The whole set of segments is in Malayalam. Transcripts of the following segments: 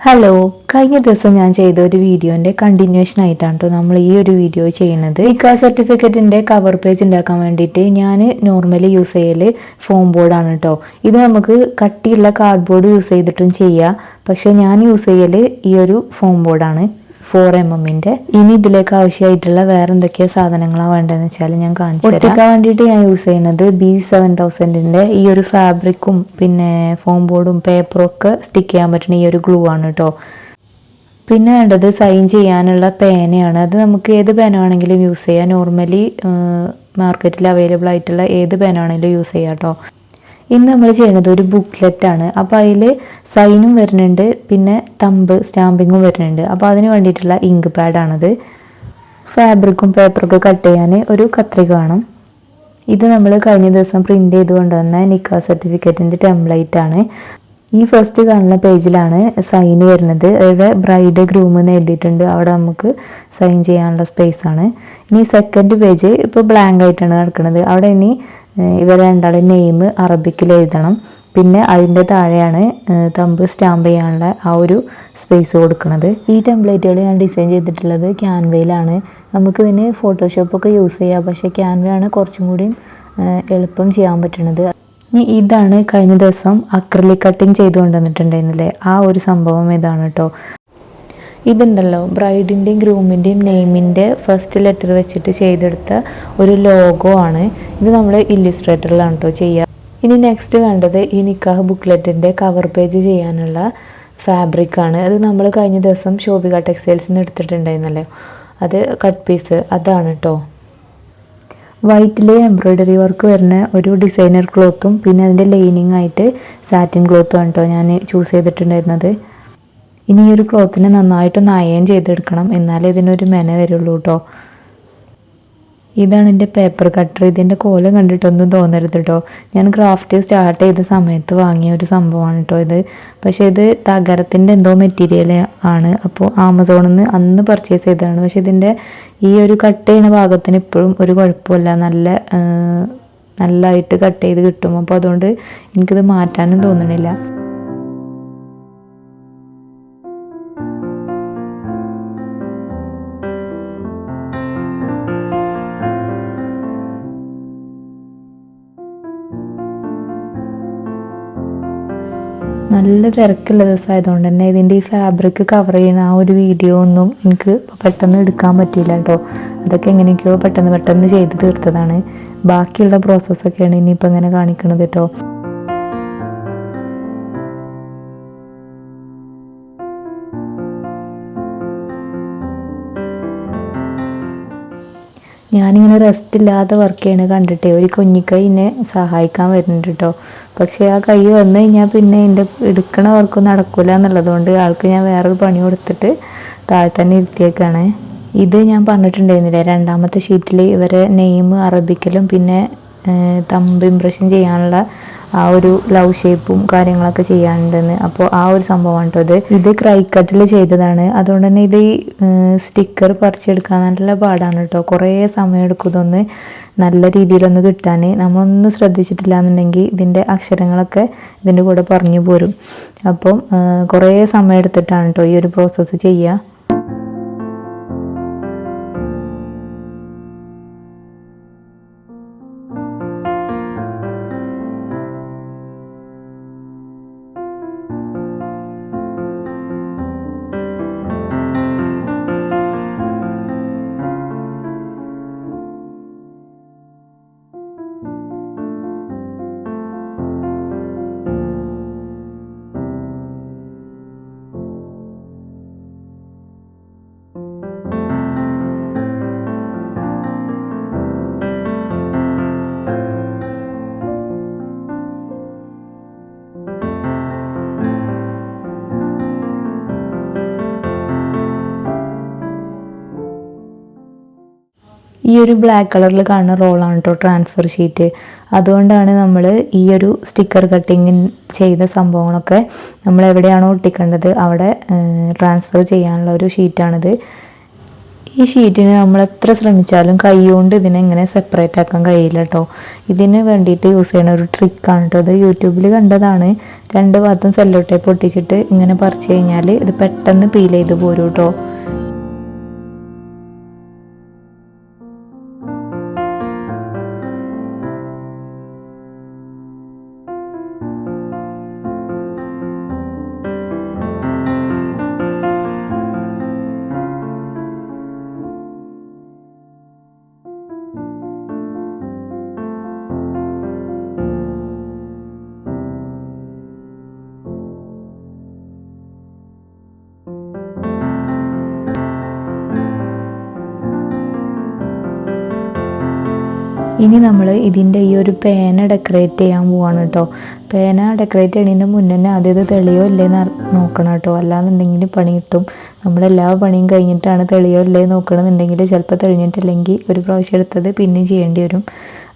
ഹലോ, കഴിഞ്ഞ ദിവസം ഞാൻ ചെയ്ത ഒരു വീഡിയോൻ്റെ കണ്ടിന്യൂഷൻ ആയിട്ടാണ് കേട്ടോ നമ്മൾ ഈ ഒരു വീഡിയോ ചെയ്യുന്നത്. നിക്കാഹ് സർട്ടിഫിക്കറ്റിൻ്റെ കവർ പേജ് ഉണ്ടാക്കാൻ വേണ്ടിയിട്ട് ഞാൻ നോർമലി യൂസ് ചെയ്യൽ ഫോം ബോർഡാണ് കേട്ടോ. ഇത് നമുക്ക് കട്ടിയുള്ള കാർഡ്ബോർഡ് യൂസ് ചെയ്തിട്ടും ചെയ്യാം, പക്ഷേ ഞാൻ യൂസ് ചെയ്യൽ ഈ ഒരു ഫോം ബോർഡാണ് 4mm. ഇനി ഇതിലേക്ക് ആവശ്യമായിട്ടുള്ള വേറെ എന്തൊക്കെയാ സാധനങ്ങളാണ് വേണ്ടതെന്ന് വെച്ചാൽ ഞാൻ കാണിച്ചു തരാം. ഒട്ടിക്കാൻ വേണ്ടിയിട്ട് ഞാൻ യൂസ് ചെയ്യുന്നത് B7000ൻ്റെ ഈ ഒരു ഫാബ്രിക്കും പിന്നെ ഫോം ബോർഡും പേപ്പറും ഒക്കെ സ്റ്റിക്ക് ചെയ്യാൻ പറ്റുന്ന ഈ ഒരു ഗ്ലൂ ആണ് കേട്ടോ. പിന്നെ വേണ്ടത് സൈൻ ചെയ്യാനുള്ള പേനയാണ്. അത് നമുക്ക് ഏത് പേന വേണമെങ്കിലും യൂസ് ചെയ്യാം. നോർമലി മാർക്കറ്റിൽ അവൈലബിൾ ആയിട്ടുള്ള ഏത് പേന വേണമെങ്കിലും യൂസ് ചെയ്യാം കേട്ടോ. ഇന്ന് നമ്മൾ ചെയ്യുന്നത് ഒരു ബുക്ക്ലെറ്റാണ്. അപ്പോൾ അതിൽ സൈനും വരുന്നുണ്ട്, പിന്നെ തമ്പ് സ്റ്റാമ്പിങ്ങും വരുന്നുണ്ട്. അപ്പോൾ അതിന് വേണ്ടിയിട്ടുള്ള ഇങ്ക് പാഡാണത്. ഫാബ്രിക്കും പേപ്പറൊക്കെ കട്ട് ചെയ്യാൻ ഒരു കത്രിക വേണം. ഇത് നമ്മൾ കഴിഞ്ഞ ദിവസം പ്രിൻ്റ് ചെയ്ത് കൊണ്ടുവന്ന നിക്കാഹ് സർട്ടിഫിക്കറ്റിൻ്റെ ടെംപ്ലേറ്റ് ആണ്. ഈ ഫസ്റ്റ് കാണുന്ന പേജിലാണ് സൈന് വരുന്നത്. അവിടെ ബ്രൈഡ് ഗ്രൂം എന്ന് എഴുതിയിട്ടുണ്ട്. അവിടെ നമുക്ക് സൈൻ ചെയ്യാനുള്ള സ്പേസ് ആണ്. ഇനി സെക്കൻഡ് പേജ് ഇപ്പോൾ ബ്ലാങ്ക് ആയിട്ടാണ് കിടക്കുന്നത്. അവിടെ ഇനി ഇവർ രണ്ടാളും നെയിം അറബിക്കിൽ എഴുതണം. പിന്നെ അതിൻ്റെ താഴെയാണ് തമ്പ് സ്റ്റാമ്പ് ചെയ്യാനുള്ള ആ ഒരു സ്പേസ് കൊടുക്കുന്നത്. ഈ ടെംപ്ലേറ്റുകൾ ഞാൻ ഡിസൈൻ ചെയ്തിട്ടുള്ളത് ക്യാൻവയിലാണ്. നമുക്കിതിന് ഫോട്ടോഷോപ്പൊക്കെ യൂസ് ചെയ്യാം, പക്ഷേ ക്യാൻവയാണ് കുറച്ചും കൂടി എളുപ്പം ചെയ്യാൻ പറ്റുന്നത്. ഇനി ഇതാണ് കഴിഞ്ഞ ദിവസം അക്രിലിക് കട്ടിങ് ചെയ്ത് കൊണ്ടുവന്നിട്ടുണ്ടായിരുന്നില്ലേ, ആ ഒരു സംഭവം ഇതാണ് കേട്ടോ. ഇതുണ്ടല്ലോ, ബ്രൈഡിൻ്റെയും ഗ്രൂമിൻ്റെയും നെയിമിൻ്റെ ഫസ്റ്റ് ലെറ്റർ വെച്ചിട്ട് ചെയ്തെടുത്ത ഒരു ലോഗോ ആണ്. ഇത് നമ്മൾ ഇല്ലുസ്ട്രേറ്ററിലാണ് കേട്ടോ ചെയ്യുക. ഇനി നെക്സ്റ്റ് വേണ്ടത് ഈ നിക്കാഹ് ബുക്ക്ലെറ്റിൻ്റെ കവർ പേജ് ചെയ്യാനുള്ള ഫാബ്രിക്കാണ്. അത് നമ്മൾ കഴിഞ്ഞ ദിവസം ശോഭിക ടെക്സ്റ്റൈൽസിൽ നിന്ന് എടുത്തിട്ടുണ്ടായിരുന്നല്ലോ, അത് കട്ട് പീസ് അതാണ് കേട്ടോ. വൈറ്റിൽ എംബ്രോയ്ഡറി വർക്ക് വരുന്ന ഒരു ഡിസൈനർ ക്ലോത്തും പിന്നെ അതിൻ്റെ ലൈനിങ് ആയിട്ട് സാറ്റിൻ ക്ലോത്തും കേട്ടോ ഞാൻ ചൂസ് ചെയ്തിട്ടുണ്ടായിരുന്നത്. ഇനി ഈ ഒരു ക്ലോത്തിനെ നന്നായിട്ടൊന്ന് അയൺ ചെയ്തെടുക്കണം, എന്നാലേ ഇതിനൊരു മെന വരുള്ളൂ കേട്ടോ. ഇതാണ് എൻ്റെ പേപ്പർ കട്ടർ. ഇതിൻ്റെ കോലം കണ്ടിട്ടൊന്നും തോന്നരുത് കേട്ടോ. ഞാൻ ക്രാഫ്റ്റ് സ്റ്റാർട്ട് ചെയ്ത സമയത്ത് വാങ്ങിയ ഒരു സംഭവമാണ് കേട്ടോ ഇത്. പക്ഷേ ഇത് തകരത്തിൻ്റെ എന്തോ മെറ്റീരിയൽ ആണ്. അപ്പോൾ ആമസോണിൽ നിന്ന് അന്ന് പർച്ചേസ് ചെയ്തതാണ്. പക്ഷേ ഇതിൻ്റെ ഈ ഒരു കട്ട് ചെയ്യുന്ന ഭാഗത്തിന് ഇപ്പോഴും ഒരു കുഴപ്പമില്ല, നല്ലതായിട്ട് കട്ട് ചെയ്ത് കിട്ടും. അപ്പോൾ അതുകൊണ്ട് എനിക്കിത് മാറ്റാനും തോന്നണില്ല. നല്ല തിരക്കുള്ള ദിവസമായതുകൊണ്ട് തന്നെ ഇതിൻ്റെ ഈ ഫാബ്രിക് കവർ ചെയ്യുന്ന ആ ഒരു വീഡിയോ ഒന്നും എനിക്ക് പെട്ടെന്ന് എടുക്കാൻ പറ്റിയില്ല കേട്ടോ. അതൊക്കെ എങ്ങനെയൊക്കെയോ പെട്ടെന്ന് ചെയ്ത് തീർത്തതാണ്. ബാക്കിയുള്ള പ്രോസസ്സൊക്കെയാണ് ഇനിയിപ്പോൾ ഇങ്ങനെ കാണിക്കണത് കേട്ടോ. ഞാനിങ്ങനെ റെസ്റ്റ് ഇല്ലാതെ വർക്ക് ചെയ്യണ കണ്ടിട്ടേ ഒരു കുഞ്ഞിക്കൈ എന്നെ സഹായിക്കാൻ വരുന്നുണ്ട് കേട്ടോ. പക്ഷേ ആ കൈ വന്നു കഴിഞ്ഞാൽ പിന്നെ എൻ്റെ എടുക്കണ വർക്കൊന്നും നടക്കില്ല എന്നുള്ളതുകൊണ്ട് ആൾക്ക് ഞാൻ വേറൊരു പണി കൊടുത്തിട്ട് താഴെ തന്നെ ഇരുത്തിയേക്കാണ്. ഇത് ഞാൻ പറഞ്ഞിട്ടുണ്ടായിരുന്നില്ലേ, രണ്ടാമത്തെ ഷീറ്റിൽ ഇവരെ നെയിം അറബിക്കലും പിന്നെ തമ്പ് ഇംപ്രഷൻ ചെയ്യാനുള്ള ആ ഒരു ലവ് ഷേപ്പും കാര്യങ്ങളൊക്കെ ചെയ്യാനുണ്ടെന്ന്. അപ്പോൾ ആ ഒരു സംഭവമാണ് കേട്ടോ ഇത് ക്രൈ കട്ടിൽ ചെയ്തതാണ്. അതുകൊണ്ട് തന്നെ ഇത് ഈ സ്റ്റിക്കർ പറിച്ചെടുക്കാൻ നല്ല പാടാണ് കേട്ടോ. കുറേ സമയം എടുക്കും ഇതൊന്ന് നല്ല രീതിയിലൊന്ന് കിട്ടാൻ. നമ്മളൊന്നും ശ്രദ്ധിച്ചിട്ടില്ല എന്നുണ്ടെങ്കിൽ ഇതിൻ്റെ അക്ഷരങ്ങളൊക്കെ ഇതിൻ്റെ കൂടെ പറഞ്ഞു പോരും. അപ്പം കുറേ സമയം എടുത്തിട്ടാണ് കേട്ടോ ഈ ഒരു പ്രോസസ്സ് ചെയ്യുക. ഈ ഒരു ബ്ലാക്ക് കളറിൽ കാണുന്ന റോളാണ് കേട്ടോ ട്രാൻസ്ഫർ ഷീറ്റ്. അതുകൊണ്ടാണ് നമ്മൾ ഈ ഒരു സ്റ്റിക്കർ കട്ടിങ് ചെയ്ത സംഭവങ്ങളൊക്കെ നമ്മൾ എവിടെയാണോ ഒട്ടിക്കേണ്ടത് അവിടെ ട്രാൻസ്ഫർ ചെയ്യാനുള്ള ഒരു ഷീറ്റാണിത്. ഈ ഷീറ്റിന് നമ്മൾ എത്ര ശ്രമിച്ചാലും കൈ കൊണ്ട് ഇതിനെങ്ങനെ സെപ്പറേറ്റ് ആക്കാൻ കഴിയില്ല കേട്ടോ. ഇതിന് വേണ്ടിയിട്ട് യൂസ് ചെയ്യുന്ന ഒരു ട്രിക്കാണ് കേട്ടോ. അത് യൂട്യൂബിൽ കണ്ടതാണ്. രണ്ട് ഭാഗത്തും സെല്ലോ ടേപ്പ് ഒട്ടിച്ചിട്ട് ഇങ്ങനെ പറിച്ചു കഴിഞ്ഞാൽ ഇത് പെട്ടെന്ന് പീൽ ചെയ്ത് പോരും കേട്ടോ. ഇനി നമ്മൾ ഇതിൻ്റെ ഈ ഒരു പേന ഡെക്കറേറ്റ് ചെയ്യാൻ പോവാണ് കേട്ടോ. പേന ഡെക്കറേറ്റ് ചെയ്യുന്നതിൻ്റെ മുന്നേ തന്നെ ആദ്യം ഇത് തെളിയോ ഇല്ലേന്ന് നോക്കണം കേട്ടോ. അല്ലാന്നുണ്ടെങ്കിൽ പണി കിട്ടും. നമ്മളെല്ലാ പണിയും കഴിഞ്ഞിട്ടാണ് തെളിയോ ഇല്ലേ നോക്കണമെന്നുണ്ടെങ്കിൽ ചിലപ്പോൾ തെളിഞ്ഞിട്ടില്ലെങ്കിൽ ഒരു പ്രാവശ്യം എടുത്തത് പിന്നെയും ചെയ്യേണ്ടി വരും.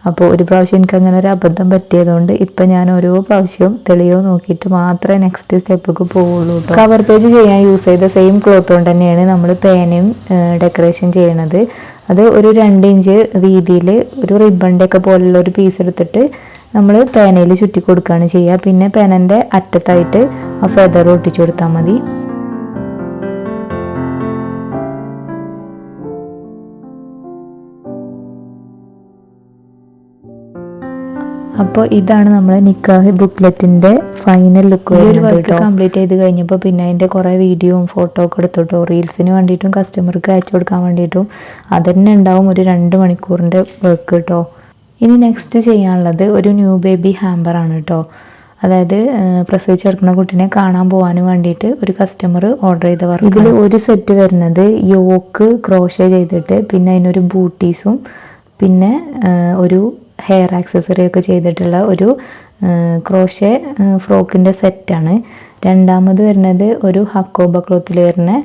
അപ്പോൾ ഒരു പ്രാവശ്യം എനിക്ക് അങ്ങനെ ഒരു അബദ്ധം പറ്റിയതുകൊണ്ട് ഇപ്പം ഞാൻ ഓരോ പ്രാവശ്യവും തെളിയോ നോക്കിയിട്ട് മാത്രമേ നെക്സ്റ്റ് സ്റ്റെപ്പൊക്കെ പോവുള്ളൂ കേട്ടോ. കവർ പേജ് ചെയ്യാൻ യൂസ് ചെയ്ത സെയിം ക്ലോത്ത് കൊണ്ട് തന്നെയാണ് നമ്മൾ പേനയും ഡെക്കറേഷൻ ചെയ്യണത്. അത് ഒരു 2 ഇഞ്ച് വീതിയിൽ ഒരു റിബണിൻ്റെ ഒക്കെ പോലുള്ള ഒരു പീസ് എടുത്തിട്ട് നമ്മൾ പേനയിൽ ചുറ്റി കൊടുക്കുകയാണ് ചെയ്യുക. പിന്നെ പേനൻ്റെ അറ്റത്തായിട്ട് ആ ഫെദർ ഒട്ടിച്ചു കൊടുത്താൽ മതി. അപ്പോൾ ഇതാണ് നമ്മളെ നിക്കാഹ് ബുക്ക്ലെറ്റിൻ്റെ ഫൈനൽ ലുക്ക്. ഈ ഒരു വർക്ക് കംപ്ലീറ്റ് ചെയ്ത് കഴിഞ്ഞപ്പോൾ പിന്നെ അതിൻ്റെ കുറേ വീഡിയോയും ഫോട്ടോ ഒക്കെ എടുത്തിട്ടോ. റീൽസിന് വേണ്ടിയിട്ടും കസ്റ്റമർക്ക് അയച്ചു കൊടുക്കാൻ വേണ്ടിയിട്ടും അതന്നെ ഉണ്ടാവും ഒരു 2 മണിക്കൂറിൻ്റെ വർക്ക് കേട്ടോ. ഇനി നെക്സ്റ്റ് ചെയ്യാനുള്ളത് ഒരു ന്യൂ ബേബി ഹാമ്പറാണ് കേട്ടോ. അതായത് പ്രസവിച്ചെടുക്കുന്ന കുട്ടീനെ കാണാൻ പോകാനും വേണ്ടിയിട്ട് ഒരു കസ്റ്റമർ ഓർഡർ ചെയ്ത വർക്ക്. ഇതിൽ ഒരു സെറ്റ് വരുന്നത് യോക്ക് ക്രോഷേ ചെയ്തിട്ട് പിന്നെ അതിനൊരു ബൂട്ടീസും പിന്നെ ഒരു ഹെയർ ആക്സസറി ഒക്കെ ചെയ്തിട്ടുള്ള ഒരു ക്രോഷേ ഫ്രോക്കിൻ്റെ സെറ്റാണ്. രണ്ടാമത് വരുന്നത് ഒരു ഹക്കോബ ക്ലോത്തിൽ വരുന്ന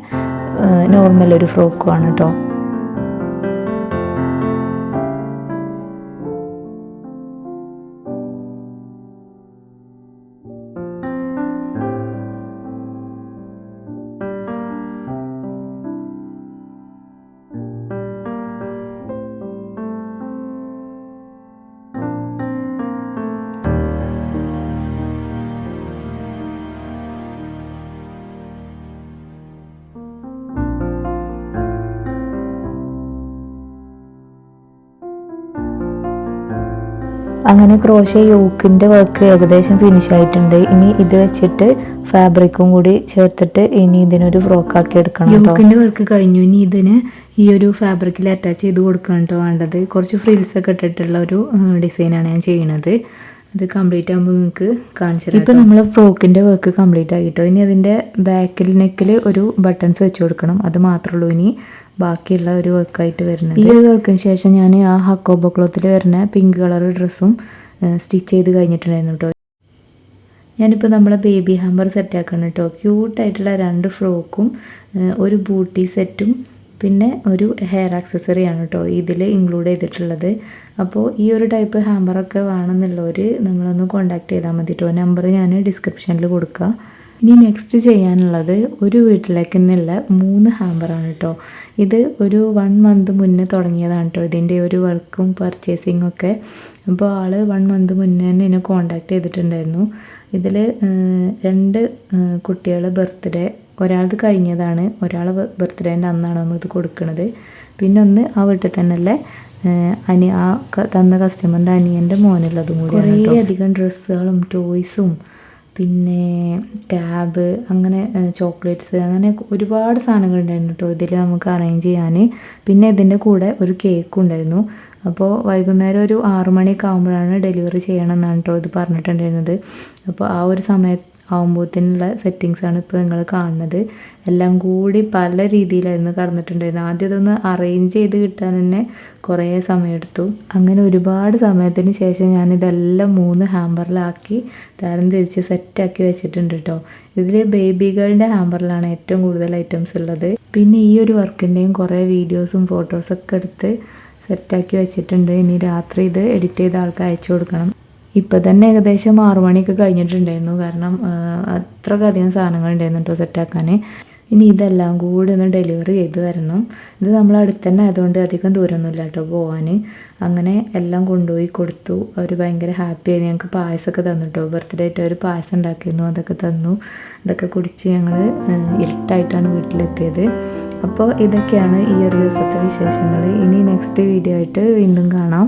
നോർമൽ ഒരു ഫ്രോക്കുമാണ് കേട്ടോ. അങ്ങനെ ക്രോഷേ യോക്കിൻ്റെ വർക്ക് ഏകദേശം ഫിനിഷ് ആയിട്ടുണ്ട്. ഇനി ഇത് വെച്ചിട്ട് ഫാബ്രിക്കും കൂടി ചേർത്തിട്ട് ഇനി ഇതിനൊരു ഫ്രോക്കാക്കി എടുക്കണം. യോക്കിൻ്റെ വർക്ക് കഴിഞ്ഞു. ഇനി ഇതിന് ഈ ഒരു ഫാബ്രിക്കിൽ അറ്റാച്ച് ചെയ്ത് കൊടുക്കണം കേട്ടോ വേണ്ടത്. കുറച്ച് ഫ്രിൽസ് ഒക്കെ ഇട്ടിട്ടുള്ള ഒരു ഡിസൈനാണ് ഞാൻ ചെയ്യുന്നത്. ഇത് കംപ്ലീറ്റ് ആകുമ്പോൾ നിങ്ങൾക്ക് കാണിച്ചു തരാം. ഇപ്പം നമ്മൾ ഫ്രോക്കിൻ്റെ വർക്ക് കംപ്ലീറ്റ് ആയിട്ടോ. ഇനി അതിൻ്റെ ബാക്കിൽ നെക്കിൽ ഒരു ബട്ടൺസ് വെച്ച് കൊടുക്കണം. അത് മാത്രമേ ഉള്ളൂ ഇനി ബാക്കിയുള്ള ഒരു വർക്കായിട്ട് വരുന്നത്. ഈ ഒരു വർക്കിന് ശേഷം ഞാൻ ആ ഹക്കോബ ക്ലോത്തിൽ വരുന്ന പിങ്ക് കളർ ഡ്രസ്സും സ്റ്റിച്ച് ചെയ്ത് കഴിഞ്ഞിട്ടുണ്ടായിരുന്നു കേട്ടോ. ഞാനിപ്പോൾ നമ്മളെ ബേബി ഹാമ്പർ സെറ്റാക്കണം കേട്ടോ. ക്യൂട്ടായിട്ടുള്ള 2 ഫ്രോക്കും ഒരു ബൂട്ടി സെറ്റും പിന്നെ ഒരു ഹെയർ ആക്സസറിയാണ് കേട്ടോ ഇതിൽ ഇൻക്ലൂഡ് ചെയ്തിട്ടുള്ളത്. അപ്പോൾ ഈ ഒരു ടൈപ്പ് ഹാമ്പറൊക്കെ വേണമെന്നുള്ളവർ നമ്മളൊന്ന് കോൺടാക്ട് ചെയ്താൽ മതി കേട്ടോ. നമ്പർ ഞാൻ ഡിസ്ക്രിപ്ഷനിൽ കൊടുക്കാം. ഇനി നെക്സ്റ്റ് ചെയ്യാനുള്ളത് ഒരു വീട്ടിലേക്ക് തന്നെയുള്ള 3 ഹാമ്പറാണ് കേട്ടോ. ഇത് ഒരു 1 മന്ത് മുന്നേ തുടങ്ങിയതാണ് കേട്ടോ ഇതിൻ്റെ ഒരു വർക്കും പർച്ചേസിങ്ങും ഒക്കെ. അപ്പോൾ ആൾ 1 മന്ത് മുന്നേ തന്നെ എന്നെ കോൺടാക്ട് ചെയ്തിട്ടുണ്ടായിരുന്നു. ഇതിൽ 2 കുട്ടികളുടെ ബർത്ത്ഡേ, ഒരാളത് കഴിഞ്ഞതാണ്, ഒരാളെ ബർത്ത്ഡേൻ്റെ അന്നാണ് നമ്മളിത് കൊടുക്കുന്നത്. പിന്നെ ഒന്ന് ആ വീട്ടിൽ തന്നെയല്ലേ ആ തന്ന കസ്റ്റമറിൻ്റെ അനിയൻ്റെ മോനുള്ളതും കൂടി. കുറേ അധികം ഡ്രസ്സുകളും ടോയ്സും പിന്നെ ടാബ് അങ്ങനെ ചോക്ലേറ്റ്സ് അങ്ങനെ ഒരുപാട് സാധനങ്ങൾ ഉണ്ടായിരുന്നു കേട്ടോ ഇതിൽ നമുക്ക് അറേഞ്ച് ചെയ്യാൻ. പിന്നെ ഇതിൻ്റെ കൂടെ ഒരു കേക്കും ഉണ്ടായിരുന്നു. അപ്പോൾ വൈകുന്നേരം ഒരു 6 മണിയൊക്കെ ആകുമ്പോഴാണ് ഡെലിവറി ചെയ്യണം എന്നാണ് കേട്ടോ ഇത് പറഞ്ഞിട്ടുണ്ടായിരുന്നത്. അപ്പോൾ ആ ഒരു സമയത്ത് ആകുമ്പോഴത്തേനുള്ള സെറ്റിങ്സാണ് ഇപ്പോൾ നിങ്ങൾ കാണുന്നത്. എല്ലാം കൂടി പല രീതിയിലായിരുന്നു കടന്നിട്ടുണ്ടായിരുന്നത്. ആദ്യം ഇതൊന്ന് അറേഞ്ച് ചെയ്ത് കിട്ടാൻ തന്നെ കുറേ സമയമെടുത്തു. അങ്ങനെ ഒരുപാട് സമയത്തിന് ശേഷം ഞാനിതെല്ലാം 3 ഹാമ്പറിലാക്കി തരം തിരിച്ച് സെറ്റാക്കി വെച്ചിട്ടുണ്ട് കേട്ടോ. ഇതിൽ ബേബി ഗേളിൻ്റെ ഹാമ്പറിലാണ് ഏറ്റവും കൂടുതൽ ഐറ്റംസ് ഉള്ളത്. പിന്നെ ഈ ഒരു വർക്കിൻ്റെയും കുറേ വീഡിയോസും ഫോട്ടോസൊക്കെ എടുത്ത് സെറ്റാക്കി വെച്ചിട്ടുണ്ട്. ഇനി രാത്രി ഇത് എഡിറ്റ് ചെയ്ത ആൾക്ക് അയച്ചു കൊടുക്കണം. ഇപ്പം തന്നെ ഏകദേശം 6 മണിയൊക്കെ കഴിഞ്ഞിട്ടുണ്ടായിരുന്നു. കാരണം അത്രക്കധികം സാധനങ്ങൾ ഉണ്ടായിരുന്നു കേട്ടോ സെറ്റാക്കാൻ. ഇനി ഇതെല്ലാം കൂടി ഒന്ന് ഡെലിവറി ചെയ്ത് വരണം. ഇത് നമ്മൾ അടുത്ത് തന്നെ ആയതുകൊണ്ട് അധികം ദൂരമൊന്നുമില്ല കേട്ടോ പോകാൻ. അങ്ങനെ എല്ലാം കൊണ്ടുപോയി കൊടുത്തു. അവർ ഭയങ്കര ഹാപ്പി ആയി. ഞങ്ങൾക്ക് പായസമൊക്കെ തന്നു കേട്ടോ. ബർത്ത്ഡേ ആയിട്ട് അവർ പായസം ഉണ്ടാക്കിയിരുന്നു, അതൊക്കെ തന്നു. അതൊക്കെ കുടിച്ച് ഞങ്ങൾ ഇരുട്ടായിട്ടാണ് വീട്ടിലെത്തിയത്. അപ്പോൾ ഇതൊക്കെയാണ് ഈ ഒരു ദിവസത്തെ വിശേഷങ്ങൾ. ഇനി നെക്സ്റ്റ് വീഡിയോ ആയിട്ട് വീണ്ടും കാണാം.